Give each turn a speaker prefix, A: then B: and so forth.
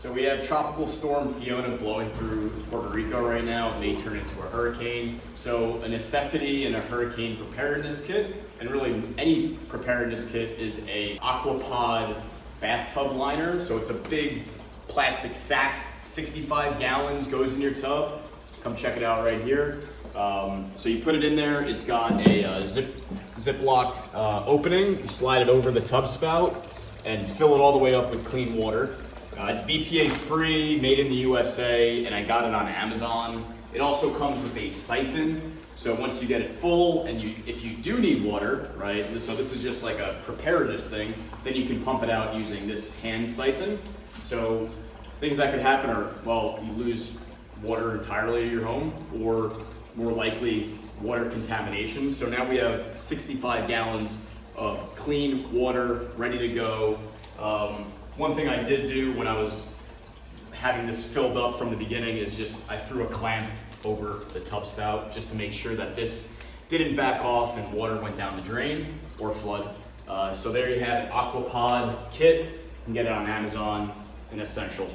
A: So we have Tropical Storm Fiona blowing through Puerto Rico right now. It may turn into a hurricane. So a necessity in a hurricane preparedness kit, and really any preparedness kit, is a AquaPod bathtub liner. So it's a big plastic sack, 65 gallons, goes in your tub. Come check it out right here. So you put it in there. It's got a Ziploc opening. You slide it over the tub spout and fill it all the way up with clean water. It's BPA-Free, made in the USA, and I got it on Amazon. It also comes with a siphon. So once you get it full, and if you do need water, right, so this is just like a preparedness thing, then you can pump it out using this hand siphon. So things that could happen are, well, you lose water entirely in your home, or more likely water contamination. So now we have 65 gallons of clean water ready to go. One thing I did do when I was having this filled up from the beginning is just I threw a clamp over the tub spout just to make sure that this didn't back off and water went down the drain or flood. So there you have it, AquaPod Kit. You can get it on Amazon, an essential.